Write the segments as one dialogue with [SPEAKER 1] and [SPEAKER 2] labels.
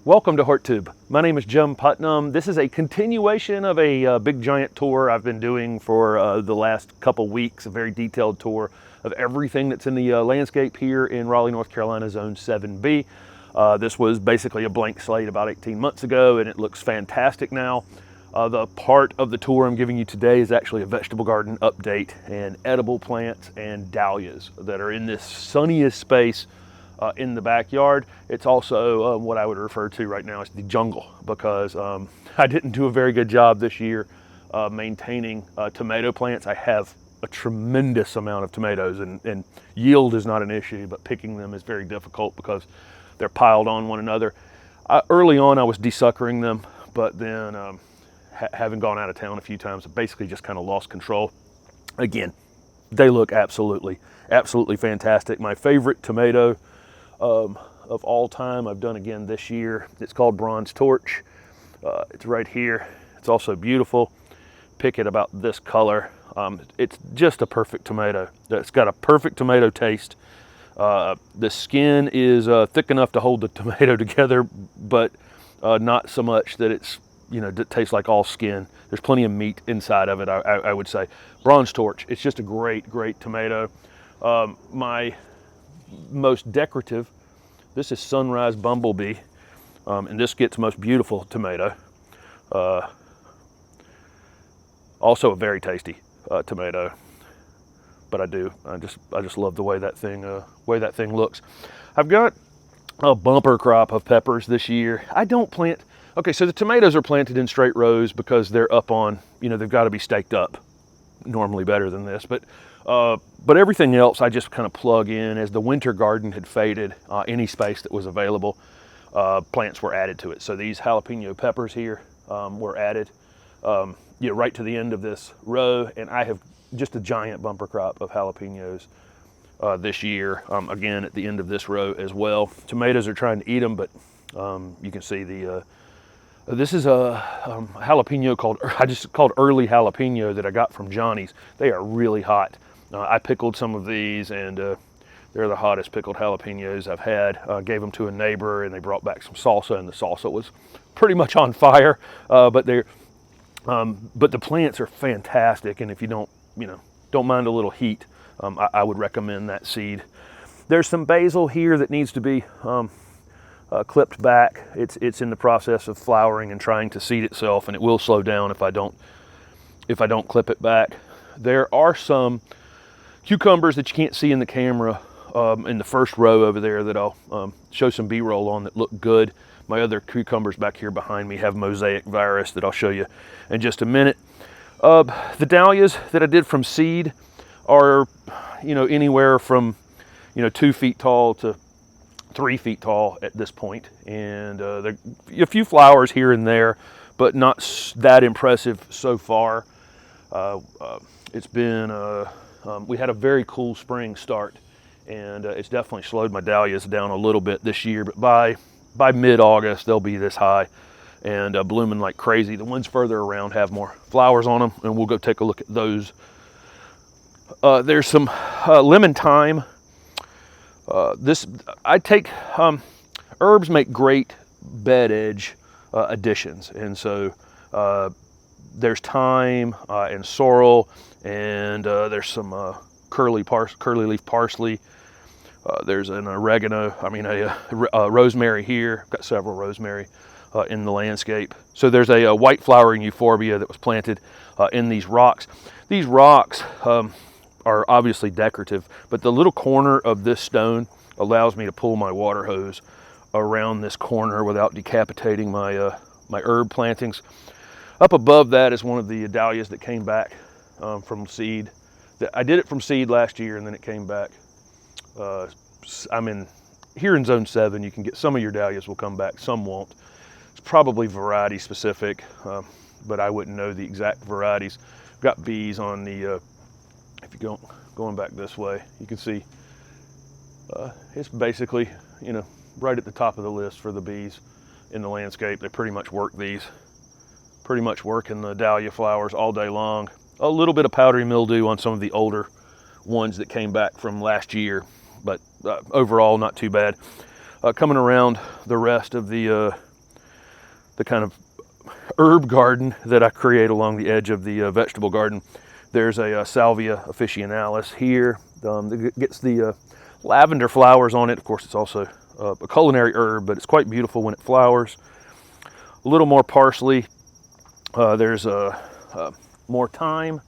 [SPEAKER 1] Welcome to HortTube. My name is Jim Putnam. This is a continuation of a big giant tour I've been doing for the last couple weeks, a very detailed tour of everything that's in the landscape here in Raleigh, North Carolina, Zone 7B. This was basically a blank slate about 18 months ago, and it looks fantastic now. The part of the tour I'm giving you today is actually a vegetable garden update and edible plants and dahlias that are in this sunniest space in the backyard. It's also what I would refer to right now as the jungle, because I didn't do a very good job this year maintaining tomato plants. I have a tremendous amount of tomatoes, and yield is not an issue, but picking them is very difficult because they're piled on one another. Early on I was desuckering them, but then having gone out of town a few times, I basically just kind of lost control. Again, they look absolutely fantastic. My favorite tomato of all time I've done again this year. It's called Bronze Torch. It's right here. It's also beautiful. Pick it about this color. It's just a perfect tomato. It's got a perfect tomato taste. The skin is thick enough to hold the tomato together, but not so much that it's, it tastes like all skin. There's plenty of meat inside of it, I would say. Bronze Torch, it's just a great tomato. My most decorative, this is Sunrise Bumblebee, and this gets most beautiful tomato. Also a very tasty tomato, but I just love the way that thing looks. I've got a bumper crop of peppers this year. I don't plant. Okay, so the tomatoes are planted in straight rows because they're up on, they've got to be staked up. Normally better than this, but everything else I just kind of plug in. As the winter garden had faded, any space that was available, plants were added to it. So these jalapeno peppers here were added right to the end of this row, and I have just a giant bumper crop of jalapenos this year, again at the end of this row as well. Tomatoes are trying to eat them, but you can see this is a jalapeno called early jalapeno that I got from Johnny's. They are really hot. I pickled some of these, and they're the hottest pickled jalapenos I've had. Gave them to a neighbor, and they brought back some salsa, and the salsa was pretty much on fire. But the plants are fantastic, and if you don't mind a little heat, I would recommend that seed. There's some basil here that needs to be clipped back. It's in the process of flowering and trying to seed itself, and it will slow down if I don't clip it back. There are some cucumbers that you can't see in the camera in the first row over there that I'll show some B-roll on that look good. My other cucumbers back here behind me have mosaic virus that I'll show you in just a minute. The dahlias that I did from seed are anywhere from 2 feet tall to 3 feet tall at this point, and a few flowers here and there, but not that impressive so far. It's been we had a very cool spring start, and it's definitely slowed my dahlias down a little bit this year, but by mid-August they'll be this high and blooming like crazy. The ones further around have more flowers on them, and we'll go take a look at those. There's some lemon thyme. Herbs make great bed edge additions, and so there's thyme and sorrel, and there's some curly leaf parsley. There's an oregano, a rosemary here. Got several rosemary in the landscape. So there's a white flowering euphorbia that was planted in these rocks. These rocks are obviously decorative, but the little corner of this stone allows me to pull my water hose around this corner without decapitating my my herb plantings. Up above that is one of the dahlias that came back from seed. I did it from seed last year, and then it came back. Here in Zone 7, you can get some of your dahlias will come back, some won't. It's probably variety specific, but I wouldn't know the exact varieties. Got bees on the if you going back this way, you can see it's basically, right at the top of the list for the bees in the landscape. They pretty much work in the dahlia flowers all day long. A little bit of powdery mildew on some of the older ones that came back from last year, but overall not too bad. Coming around the rest of the the kind of herb garden that I create along the edge of the vegetable garden. There's a Salvia officinalis here that gets the lavender flowers on it. Of course, it's also a culinary herb, but it's quite beautiful when it flowers. A little more parsley. There's more thyme,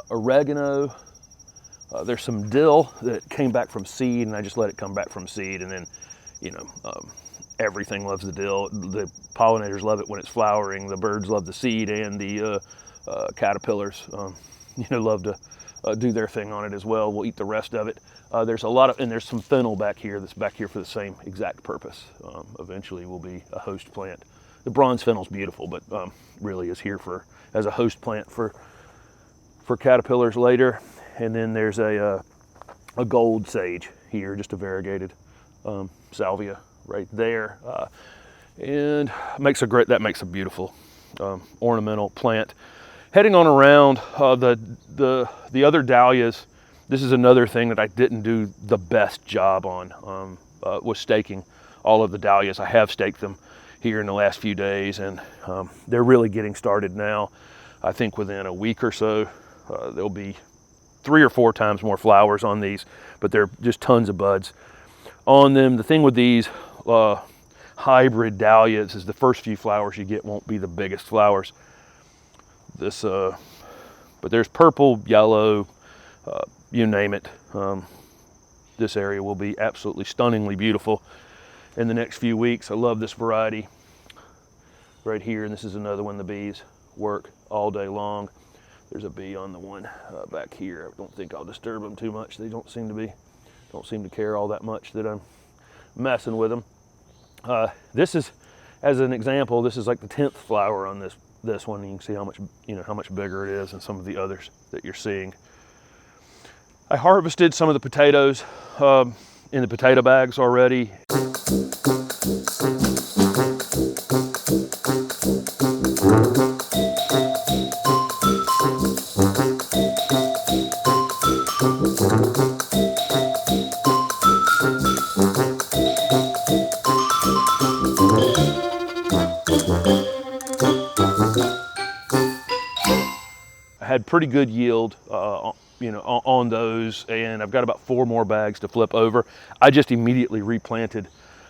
[SPEAKER 1] oregano. There's some dill that came back from seed, and I just let it come back from seed. And then, everything loves the dill. The pollinators love it when it's flowering. The birds love the seed, and the caterpillars, love to do their thing on it as well. We'll eat the rest of it. There's a lot of, and there's some fennel back here that's back here for the same exact purpose. Eventually will be a host plant. The bronze fennel's beautiful, but really is here as a host plant for caterpillars later. And then there's a gold sage here, just a variegated salvia right there, and that makes a beautiful ornamental plant. Heading on around the other dahlias, this is another thing that I didn't do the best job on, was staking all of the dahlias. I have staked them here in the last few days, and they're really getting started now. I think within a week or so, there'll be 3 or 4 times more flowers on these, but they're just tons of buds on them. The thing with these hybrid dahlias is the first few flowers you get won't be the biggest flowers. But there's purple, yellow, you name it. This area will be absolutely stunningly beautiful in the next few weeks. I love this variety right here, and this is another one the bees work all day long. There's a bee on the one back here. I don't think I'll disturb them too much. They don't seem to care all that much that I'm messing with them. This is, as an example, this is like the 10th flower on this one. You can see how much bigger it is than some of the others that you're seeing. I harvested some of the potatoes in the potato bags already. Had pretty good yield, on those, and I've got about 4 more bags to flip over. I just immediately replanted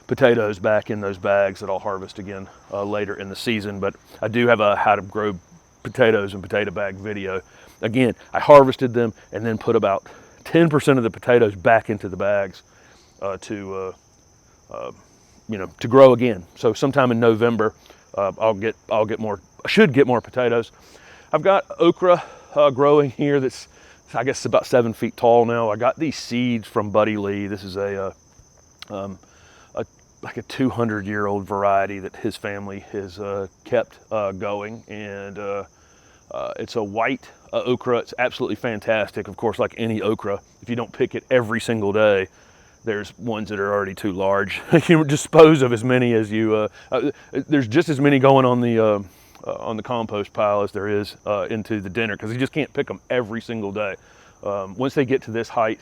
[SPEAKER 1] potatoes back in those bags that I'll harvest again later in the season. But I do have a how to grow potatoes in potato bag video. Again, I harvested them and then put about 10% of the potatoes back into the bags to grow again. So sometime in November, I should get more potatoes. I've got okra growing here that's, I guess, about 7 feet tall now. I got these seeds from Buddy Lee. This is like a 200-year-old variety that his family has kept going, and it's a white okra. It's absolutely fantastic. Of course, like any okra, if you don't pick it every single day, there's ones that are already too large. You dispose of as many as you. There's just as many going on the compost pile as there is into the dinner, because you just can't pick them every single day. Once they get to this height,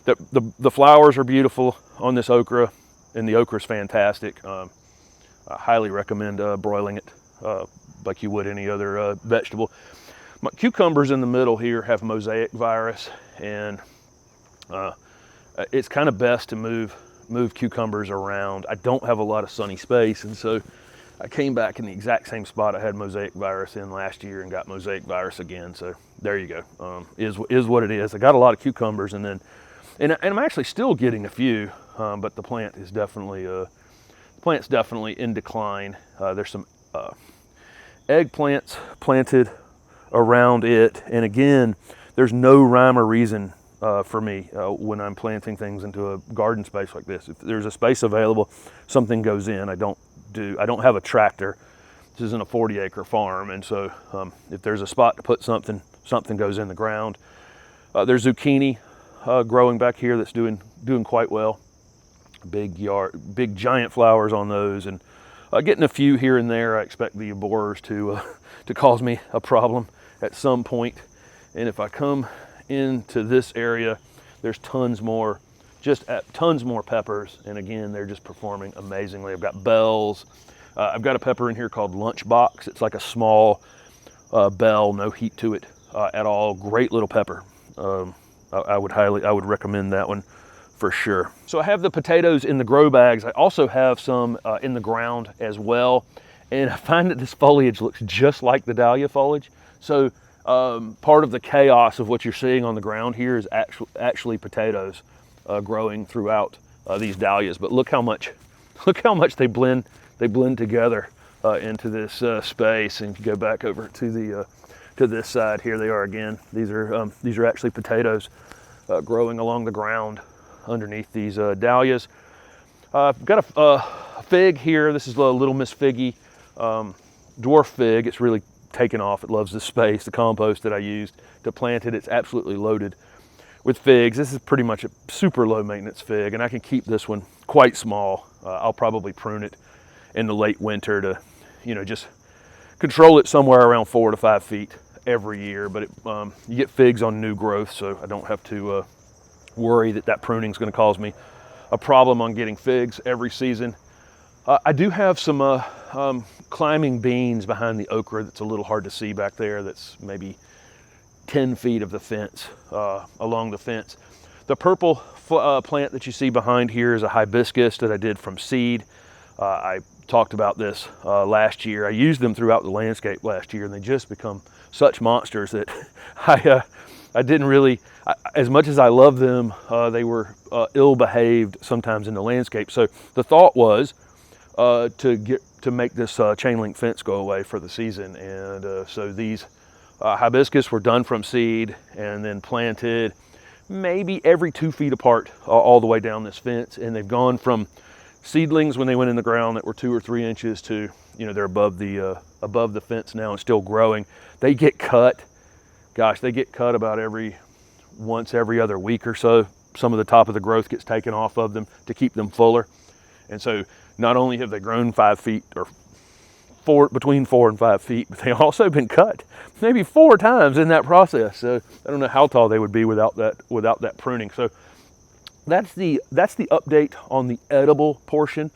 [SPEAKER 1] the flowers are beautiful on this okra, and the okra is fantastic. I highly recommend broiling it like you would any other vegetable. My cucumbers in the middle here have mosaic virus, and it's kind of best to move cucumbers around. I don't have a lot of sunny space, and so I came back in the exact same spot I had mosaic virus in last year and got mosaic virus again. So there you go. Is what it is. I got a lot of cucumbers, and I'm actually still getting a few, but the plant is definitely in decline. There's some eggplants planted around it, and again, there's no rhyme or reason for me when I'm planting things into a garden space like this. If there's a space available, something goes in. I don't have a tractor. This isn't a 40-acre farm, and so if there's a spot to put something goes in the ground. There's zucchini growing back here that's doing quite well. Big giant flowers on those, and getting a few here and there. I expect the borers to cause me a problem at some point. And if I come into this area, there's tons more peppers, and again, they're just performing amazingly. I've got bells, I've got a pepper in here called Lunchbox. It's like a small bell, no heat to it at all. Great little pepper. I would recommend that one for sure. So I have the potatoes in the grow bags. I also have some in the ground as well. And I find that this foliage looks just like the dahlia foliage. So part of the chaos of what you're seeing on the ground here is actually potatoes growing throughout these dahlias. But look how much they blend together into this space. And you go back over to this side. Here they are again. These are actually potatoes growing along the ground underneath these dahlias. I've got a fig here. This is a Little Miss Figgy dwarf fig. It's really taken off. It loves the space. The compost that I used to plant it, it's absolutely loaded with figs. This is pretty much a super low maintenance fig, and I can keep this one quite small. I'll probably prune it in the late winter to, just control it somewhere around 4 to 5 feet every year. But you get figs on new growth, so I don't have to worry that pruning is going to cause me a problem on getting figs every season. I do have some climbing beans behind the okra that's a little hard to see back there. That's maybe 10 feet of the fence, along the fence. The purple plant that you see behind here is a hibiscus that I did from seed. I talked about this last year. I used them throughout the landscape last year, and they just become such monsters that I didn't really, as much as I love them, they were ill-behaved sometimes in the landscape. So the thought was to make this chain link fence go away for the season. And so these hibiscus were done from seed and then planted maybe every 2 feet apart all the way down this fence. And they've gone from seedlings when they went in the ground that were 2 or 3 inches to, they're above the fence now and still growing. They get cut. Gosh, they get cut about once every other week or so. Some of the top of the growth gets taken off of them to keep them fuller. And so not only have they grown 5 feet or between 4 and 5 feet, but they've also been cut maybe 4 times in that process. So I don't know how tall they would be without that pruning. So that's the update on the edible portion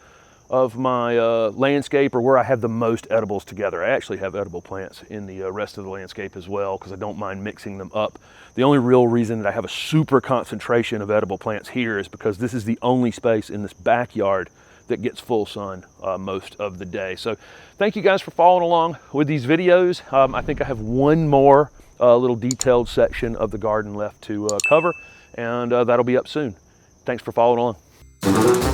[SPEAKER 1] of my landscape, or where I have the most edibles together. I actually have edible plants in the rest of the landscape as well, because I don't mind mixing them up. The only real reason that I have a super concentration of edible plants here is because this is the only space in this backyard that gets full sun most of the day. So thank you guys for following along with these videos. I think I have one more little detailed section of the garden left to cover, and that'll be up soon. Thanks for following along.